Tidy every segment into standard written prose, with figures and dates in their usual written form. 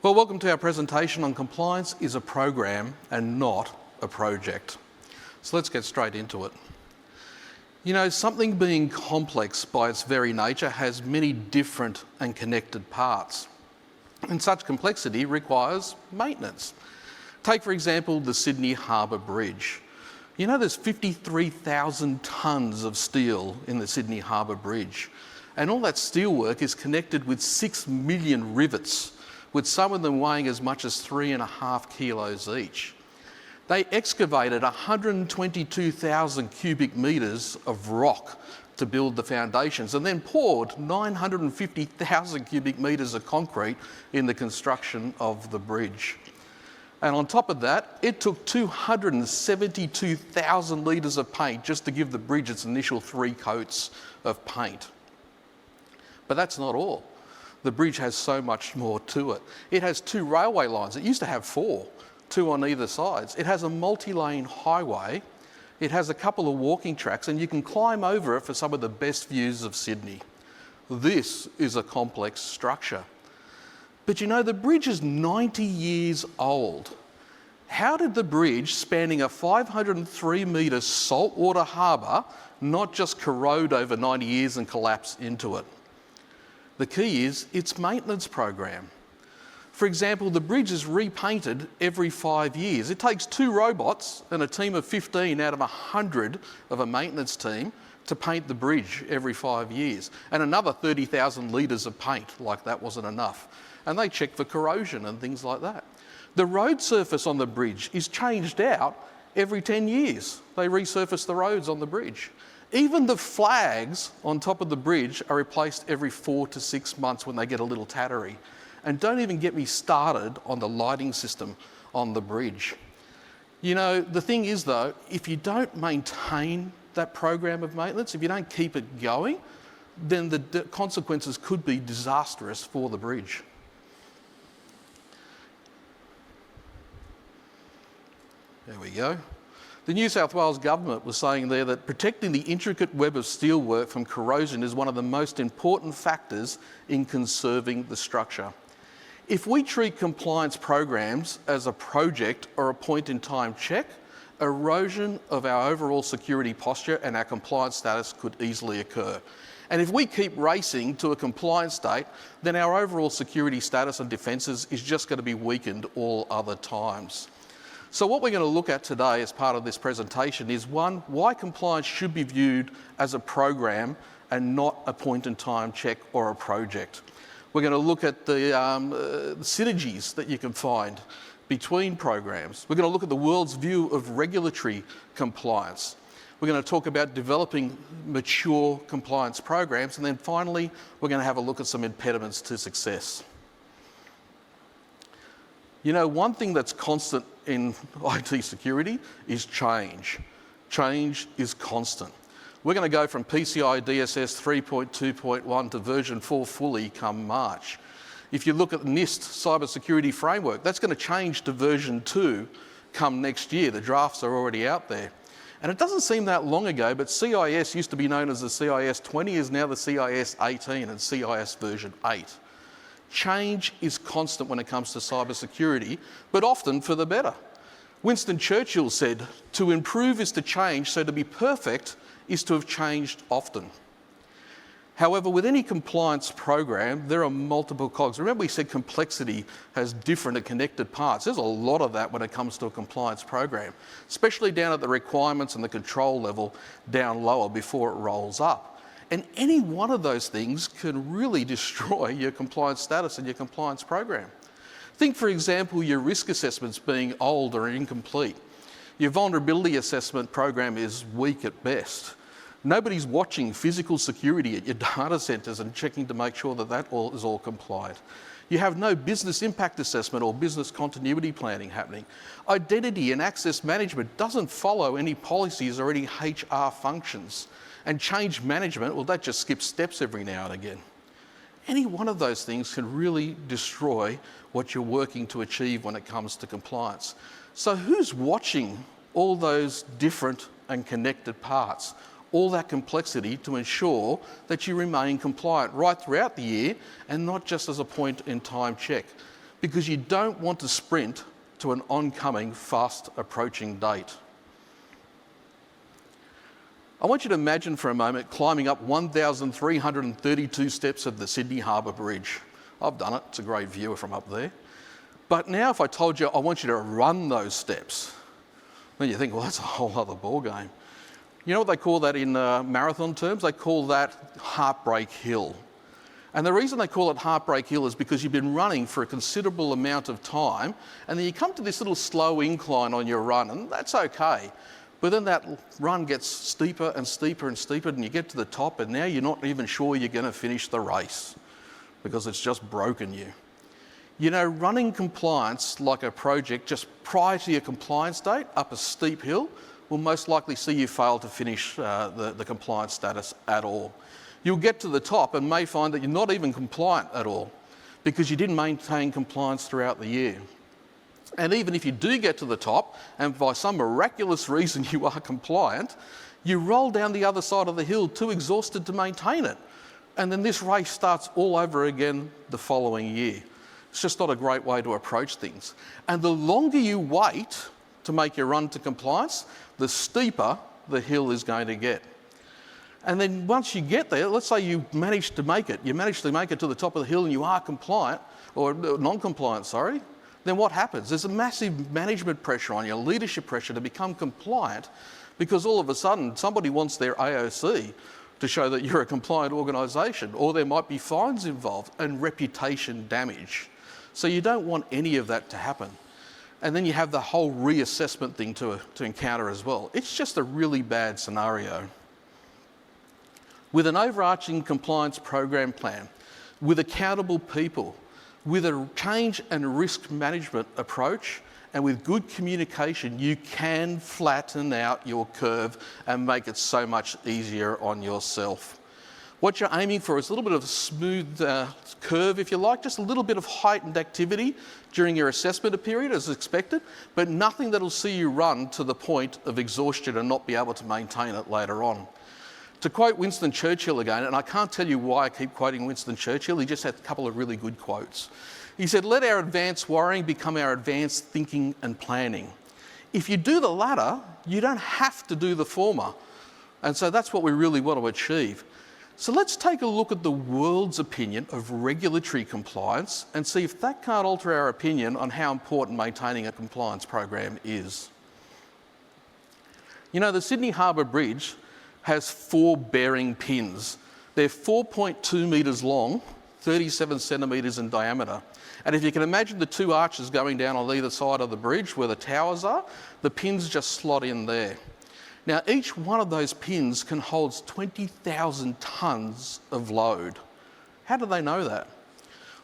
Well, welcome to our presentation on compliance is a program and not a project. So let's get straight into it. You know, something being complex by its very nature has many different and connected parts. And such complexity requires maintenance. Take, for example, the Sydney Harbour Bridge. You know, there's 53,000 tonnes of steel in the Sydney Harbour Bridge. And all that steelwork is connected with 6 million rivets, with some of them weighing as much as 3.5 kilos each. They excavated 122,000 cubic metres of rock to build the foundations and then poured 950,000 cubic metres of concrete in the construction of the bridge. And on top of that, it took 272,000 litres of paint just to give the bridge its initial 3 coats of paint. But that's not all. The bridge has so much more to it. It has 2 railway lines. It used to have 4, 2 on either sides. It has a multi-lane highway. It has a couple of walking tracks, and you can climb over it for some of the best views of Sydney. This is a complex structure. But you know, the bridge is 90 years old. How did the bridge, spanning a 503-metre saltwater harbour, not just corrode over 90 years and collapse into it? The key is its maintenance program. For example, the bridge is repainted every 5 years. It takes 2 robots and a team of 15 out of 100 of a maintenance team to paint the bridge every 5 years, and another 30,000 litres of paint, like that wasn't enough. And they check for corrosion and things like that. The road surface on the bridge is changed out every 10 years. They resurface the roads on the bridge. Even the flags on top of the bridge are replaced every 4 to 6 months when they get a little tattery. And don't even get me started on the lighting system on the bridge. You know, the thing is though, if you don't maintain that program of maintenance, if you don't keep it going, then the consequences could be disastrous for the bridge. There we go. The New South Wales government was saying there that protecting the intricate web of steelwork from corrosion is one of the most important factors in conserving the structure. If we treat compliance programs as a project or a point-in-time check, erosion of our overall security posture and our compliance status could easily occur. And if we keep racing to a compliance state, then our overall security status and defences is just going to be weakened all other times. So what we're going to look at today as part of this presentation is, 1, why compliance should be viewed as a program and not a point-in-time check or a project. We're going to look at the synergies that you can find between programs. We're going to look at the world's view of regulatory compliance. We're going to talk about developing mature compliance programs, and then finally we're going to have a look at some impediments to success. You know, one thing that's constant in IT security is change. Change is constant. We're going to go from PCI DSS 3.2.1 to version 4 fully come March. If you look at the NIST cybersecurity framework, that's going to change to version 2 come next year. The drafts are already out there. And it doesn't seem that long ago, but CIS used to be known as the CIS 20, is now the CIS 18 and CIS version 8. Change is constant when it comes to cybersecurity, but often for the better. Winston Churchill said, "To improve is to change, so to be perfect is to have changed often." However, with any compliance program, there are multiple cogs. Remember we said complexity has different and connected parts. There's a lot of that when it comes to a compliance program, especially down at the requirements and the control level down lower before it rolls up. And any one of those things can really destroy your compliance status and your compliance program. Think, for example, your risk assessments being old or incomplete. Your vulnerability assessment program is weak at best. Nobody's watching physical security at your data centres and checking to make sure that that is all compliant. You have no business impact assessment or business continuity planning happening. Identity and access management doesn't follow any policies or any HR functions. And change management, well, that just skips steps every now and again. Any one of those things can really destroy what you're working to achieve when it comes to compliance. So who's watching all those different and connected parts, all that complexity to ensure that you remain compliant right throughout the year and not just as a point-in-time check? because you don't want to sprint to an oncoming, fast approaching date. I want you to imagine for a moment climbing up 1,332 steps of the Sydney Harbour Bridge. I've done it, it's a great view from up there. But now if I told you I want you to run those steps, then you think, well, that's a whole other ballgame. You know what they call that in marathon terms? They call that Heartbreak Hill. And the reason they call it Heartbreak Hill is because you've been running for a considerable amount of time, and then you come to this little slow incline on your run, and that's okay. But then that run gets steeper and steeper and steeper, and you get to the top, and now you're not even sure you're going to finish the race because it's just broken you. You know, running compliance like a project just prior to your compliance date up a steep hill will most likely see you fail to finish the compliance status at all. You'll get to the top and may find that you're not even compliant at all because you didn't maintain compliance throughout the year. And even if you do get to the top and by some miraculous reason you are compliant, you roll down the other side of the hill too exhausted to maintain it. And then this race starts all over again the following year. It's just not a great way to approach things. And the longer you wait to make your run to compliance, the steeper the hill is going to get. And then once you get there, let's say you manage to make it to the top of the hill and you are compliant, or non-compliant, sorry, then what happens? There's a massive management pressure on you, leadership pressure to become compliant, because all of a sudden somebody wants their AOC to show that you're a compliant organisation, or there might be fines involved and reputation damage. So you don't want any of that to happen. And then you have the whole reassessment thing to encounter as well. It's just a really bad scenario. With an overarching compliance program plan, with accountable people, with a change and risk management approach, and with good communication, you can flatten out your curve and make it so much easier on yourself. What you're aiming for is a little bit of a smooth curve, if you like, just a little bit of heightened activity during your assessment period as expected, but nothing that'll see you run to the point of exhaustion and not be able to maintain it later on. To quote Winston Churchill again, and I can't tell you why I keep quoting Winston Churchill, he just had a couple of really good quotes. He said, "Let our advanced worrying become our advanced thinking and planning." If you do the latter, you don't have to do the former. And so that's what we really want to achieve. So let's take a look at the world's opinion of regulatory compliance and see if that can't alter our opinion on how important maintaining a compliance program is. You know, the Sydney Harbour Bridge has 4 bearing pins. They're 4.2 metres long, 37 centimetres in diameter. And if you can imagine the 2 arches going down on either side of the bridge where the towers are, the pins just slot in there. Now, each one of those pins can hold 20,000 tonnes of load. How do they know that?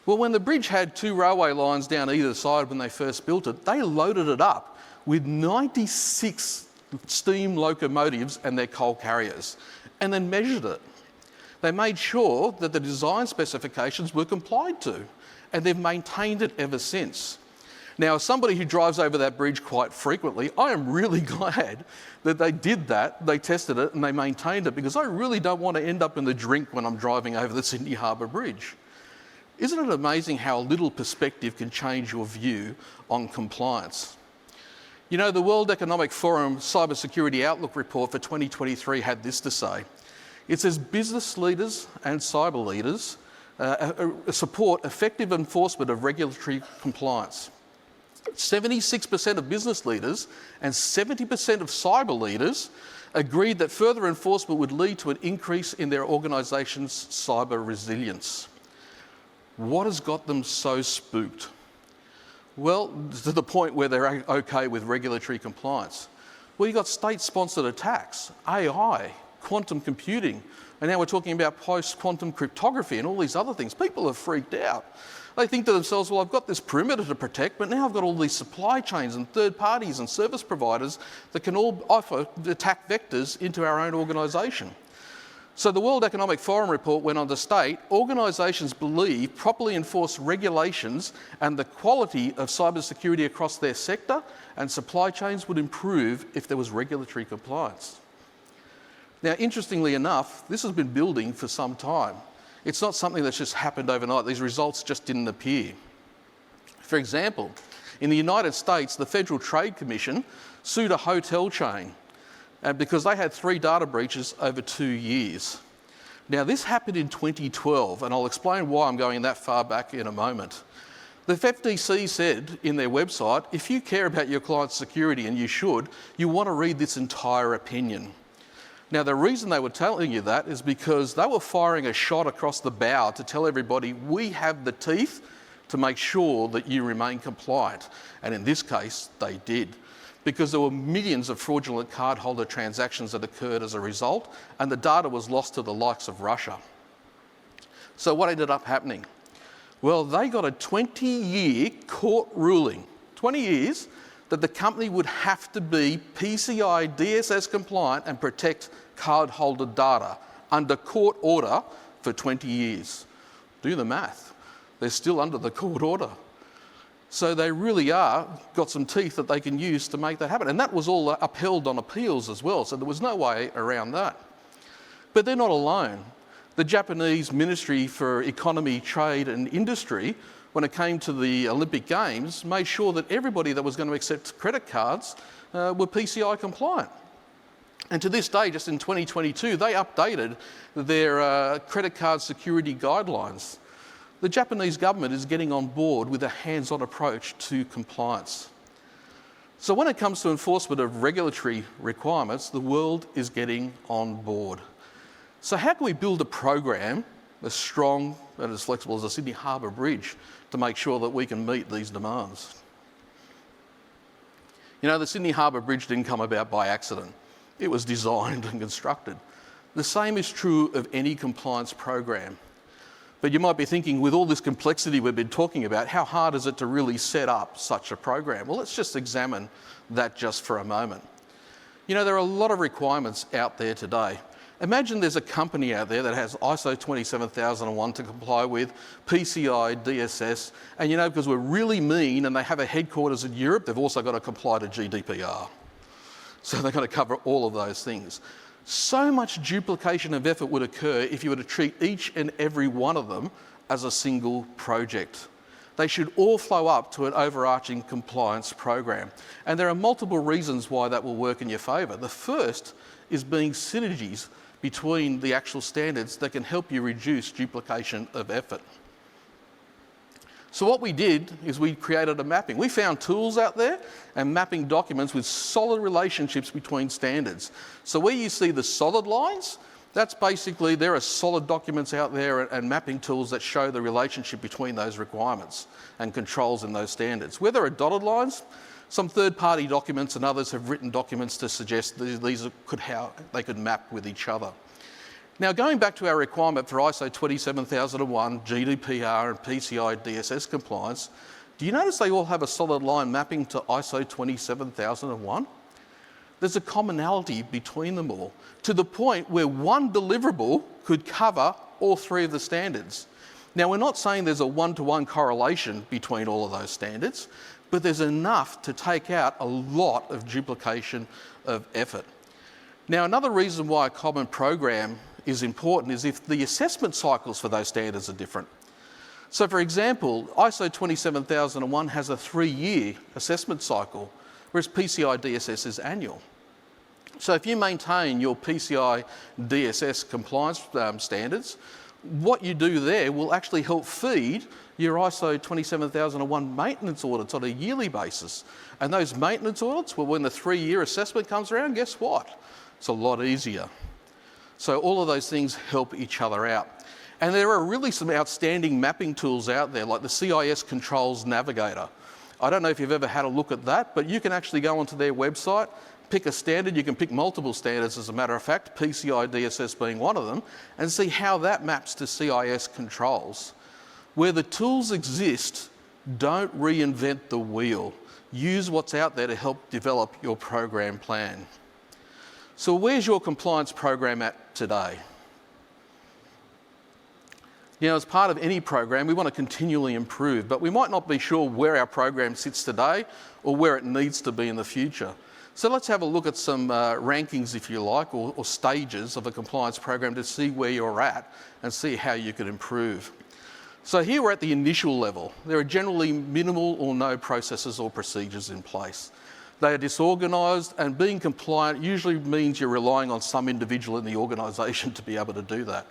Well, when the bridge had 2 railway lines down either side when they first built it, they loaded it up with 96 steam locomotives and their coal carriers, and then measured it. They made sure that the design specifications were complied to, and they've maintained it ever since. Now, as somebody who drives over that bridge quite frequently, I am really glad that they did that, they tested it and they maintained it, because I really don't want to end up in the drink when I'm driving over the Sydney Harbour Bridge. Isn't it amazing how a little perspective can change your view on compliance? You know, the World Economic Forum Cybersecurity Outlook report for 2023 had this to say. It says business leaders and cyber leaders support effective enforcement of regulatory compliance. 76% of business leaders and 70% of cyber leaders agreed that further enforcement would lead to an increase in their organisation's cyber resilience. What has got them so spooked? Well, to the point where they're okay with regulatory compliance. Well, you've got state-sponsored attacks, AI, quantum computing, and now we're talking about post-quantum cryptography and all these other things. People are freaked out. They think to themselves, well, I've got this perimeter to protect, but now I've got all these supply chains and third parties and service providers that can all offer attack vectors into our own organisation. So the World Economic Forum report went on to state, organisations believe properly enforced regulations and the quality of cybersecurity across their sector and supply chains would improve if there was regulatory compliance. Now, interestingly enough, this has been building for some time. It's not something that's just happened overnight. These results just didn't appear. For example, in the United States, the Federal Trade Commission sued a hotel chain because they had 3 data breaches over 2 years. Now, this happened in 2012, and I'll explain why I'm going that far back in a moment. The FTC said in their website, if you care about your client's security, and you should, you want to read this entire opinion. Now, the reason they were telling you that is because they were firing a shot across the bow to tell everybody, we have the teeth to make sure that you remain compliant. And in this case, they did, because there were millions of fraudulent cardholder transactions that occurred as a result, and the data was lost to the likes of Russia. So what ended up happening? Well, they got a 20-year court ruling, 20 years, that the company would have to be PCI DSS compliant and protect cardholder data under court order for 20 years. Do the math. They're still under the court order. So they really got some teeth that they can use to make that happen. And that was all upheld on appeals as well, so there was no way around that. But they're not alone. The Japanese Ministry for Economy, Trade and Industry, when it came to the Olympic Games, made sure that everybody that was going to accept credit cards were PCI compliant. And to this day, just in 2022, they updated their credit card security guidelines. The Japanese government is getting on board with a hands-on approach to compliance. So when it comes to enforcement of regulatory requirements, the world is getting on board. So how can we build a program as strong and as flexible as the Sydney Harbour Bridge to make sure that we can meet these demands? You know, the Sydney Harbour Bridge didn't come about by accident. It was designed and constructed. The same is true of any compliance program. But you might be thinking, with all this complexity we've been talking about, how hard is it to really set up such a program? Well, let's just examine that just for a moment. You know, there are a lot of requirements out there today. Imagine there's a company out there that has ISO 27001 to comply with, PCI, DSS, and you know, because we're really mean and they have a headquarters in Europe, they've also got to comply to GDPR. So they're going to cover all of those things. So much duplication of effort would occur if you were to treat each and every one of them as a single project. They should all flow up to an overarching compliance program. And there are multiple reasons why that will work in your favour. The first is being synergies between the actual standards that can help you reduce duplication of effort. So what we did is we created a mapping. We found tools out there and mapping documents with solid relationships between standards. So where you see the solid lines, that's basically, there are solid documents out there and mapping tools that show the relationship between those requirements and controls in those standards. Where there are dotted lines, some third-party documents and others have written documents to suggest how they could map with each other. Now, going back to our requirement for ISO 27001, GDPR and PCI DSS compliance, do you notice they all have a solid line mapping to ISO 27001? There's a commonality between them all, to the point where one deliverable could cover all 3 of the standards. Now, we're not saying there's a one-to-one correlation between all of those standards, but there's enough to take out a lot of duplication of effort. Now, another reason why a common program is important is if the assessment cycles for those standards are different. So for example, ISO 27001 has a 3-year assessment cycle, whereas PCI DSS is annual. So if you maintain your PCI DSS compliance standards, what you do there will actually help feed your ISO 27001 maintenance audits on a yearly basis. And those maintenance audits, well, when the 3-year assessment comes around, guess what? It's a lot easier. So all of those things help each other out. And there are really some outstanding mapping tools out there, like the CIS Controls Navigator. I don't know if you've ever had a look at that, but you can actually go onto their website, pick a standard, you can pick multiple standards as a matter of fact, PCI DSS being one of them, and see how that maps to CIS controls. Where the tools exist, don't reinvent the wheel. Use what's out there to help develop your program plan. So where's your compliance program at today? You know, as part of any program, we want to continually improve, but we might not be sure where our program sits today or where it needs to be in the future. So let's have a look at some rankings, if you like, or stages of a compliance program to see where you're at and see how you could improve. So here we're at the initial level. There are generally minimal or no processes or procedures in place. They are disorganised, and being compliant usually means you're relying on some individual in the organisation to be able to do that.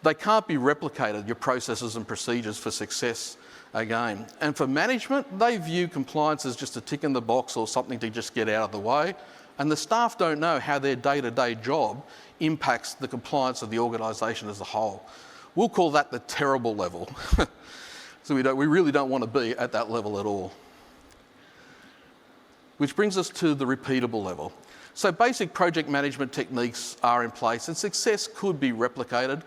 They can't be replicated, your processes and procedures, for success again. And for management, they view compliance as just a tick in the box or something to just get out of the way. And the staff don't know how their day-to-day job impacts the compliance of the organisation as a whole. We'll call that the terrible level. So we really don't want to be at that level at all. Which brings us to the repeatable level. So basic project management techniques are in place and success could be replicated.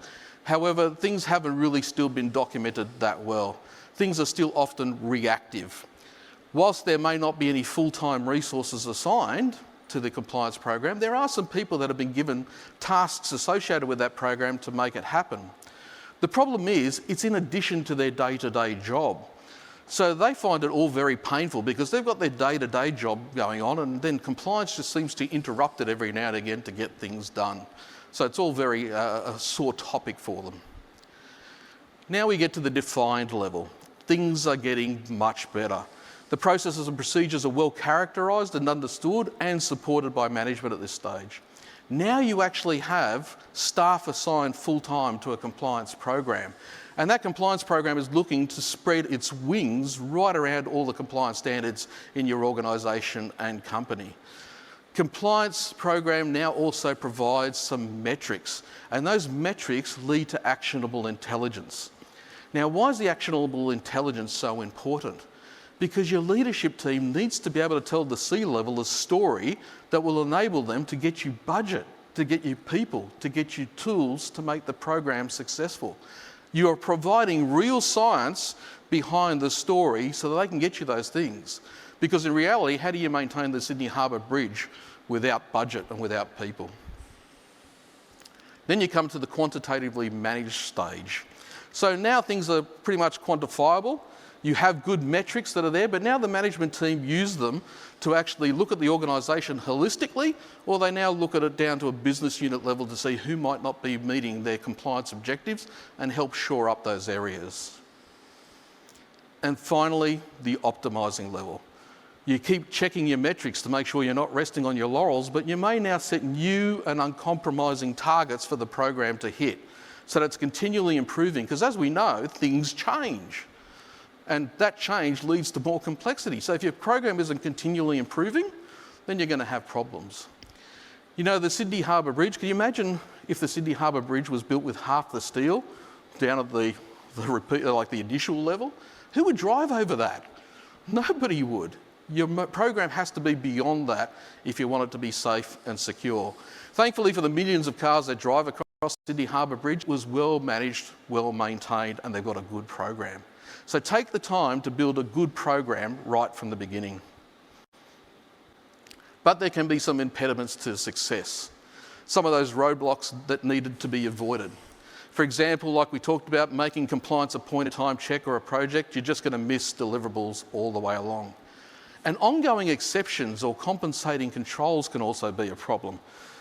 However, things haven't really still been documented that well. Things are still often reactive. Whilst there may not be any full-time resources assigned to the compliance program, there are some people that have been given tasks associated with that program to make it happen. The problem is, it's in addition to their day-to-day job. So they find it all very painful because they've got their day-to-day job going on, and then compliance just seems to interrupt it every now and again to get things done. So it's all very a sore topic for them. Now we get to the defined level. Things are getting much better. The processes and procedures are well characterised and understood and supported by management at this stage. Now you actually have staff assigned full-time to a compliance program. And that compliance program is looking to spread its wings right around all the compliance standards in your organisation and company. Compliance program now also provides some metrics, and those metrics lead to actionable intelligence. Now, why is the actionable intelligence so important? Because your leadership team needs to be able to tell the C-level a story that will enable them to get you budget, to get you people, to get you tools to make the program successful. You are providing real science behind the story so that they can get you those things. Because in reality, how do you maintain the Sydney Harbour Bridge without budget and without people? Then you come to the quantitatively managed stage. So now things are pretty much quantifiable. You have good metrics that are there, but now the management team use them to actually look at the organisation holistically, or they now look at it down to a business unit level to see who might not be meeting their compliance objectives and help shore up those areas. And finally, the optimising level. You keep checking your metrics to make sure you're not resting on your laurels, but you may now set new and uncompromising targets for the program to hit, so that it's continually improving, because as we know, things change. And that change leads to more complexity. So if your program isn't continually improving, then you're going to have problems. You know, the Sydney Harbour Bridge, can you imagine if the Sydney Harbour Bridge was built with half the steel down at the initial level? Who would drive over that? Nobody would. Your program has to be beyond that if you want it to be safe and secure. Thankfully, for the millions of cars that drive across Sydney Harbour Bridge, it was well managed, well maintained, and they've got a good program. So take the time to build a good program right from the beginning. But there can be some impediments to success. Some of those roadblocks that needed to be avoided. For example, like we talked about, making compliance a point-in-time check or a project, you're just going to miss deliverables all the way along. And ongoing exceptions or compensating controls can also be a problem.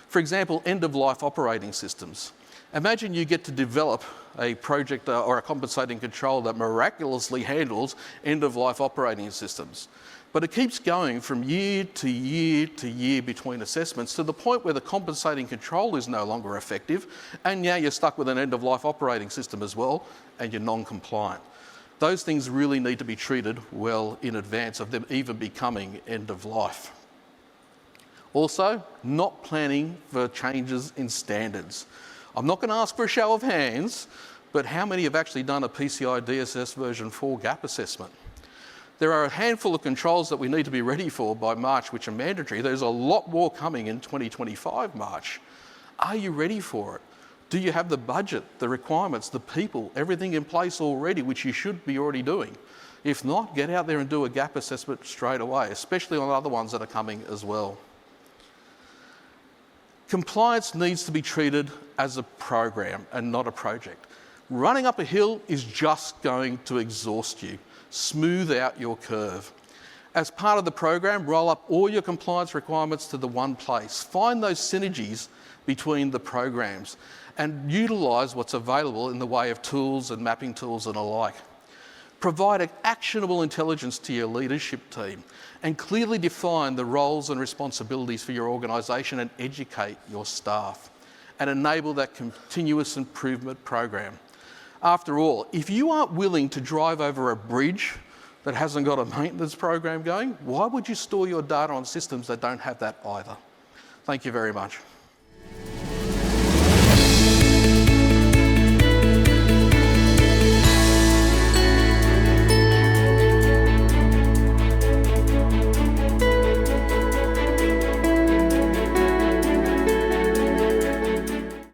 For example, end-of-life operating systems. Imagine you get to develop a project or a compensating control that miraculously handles end-of-life operating systems. But it keeps going from year to year to year between assessments to the point where the compensating control is no longer effective, and now you're stuck with an end-of-life operating system as well, and you're non-compliant. Those things really need to be treated well in advance of them even becoming end-of-life. Also, not planning for changes in standards. I'm not going to ask for a show of hands, but how many have actually done a PCI DSS version 4 gap assessment? There are a handful of controls that we need to be ready for by March, which are mandatory. There's a lot more coming in 2025 March. Are you ready for it? Do you have the budget, the requirements, the people, everything in place already, which you should be already doing? If not, get out there and do a gap assessment straight away, especially on other ones that are coming as well. Compliance needs to be treated as a program and not a project. Running up a hill is just going to exhaust you. Smooth out your curve. As part of the program, roll up all your compliance requirements to the one place. Find those synergies between the programs and utilise what's available in the way of tools and mapping tools and alike. Provide actionable intelligence to your leadership team and clearly define the roles and responsibilities for your organisation and educate your staff and enable that continuous improvement program. After all, if you aren't willing to drive over a bridge that hasn't got a maintenance program going, why would you store your data on systems that don't have that either? Thank you very much.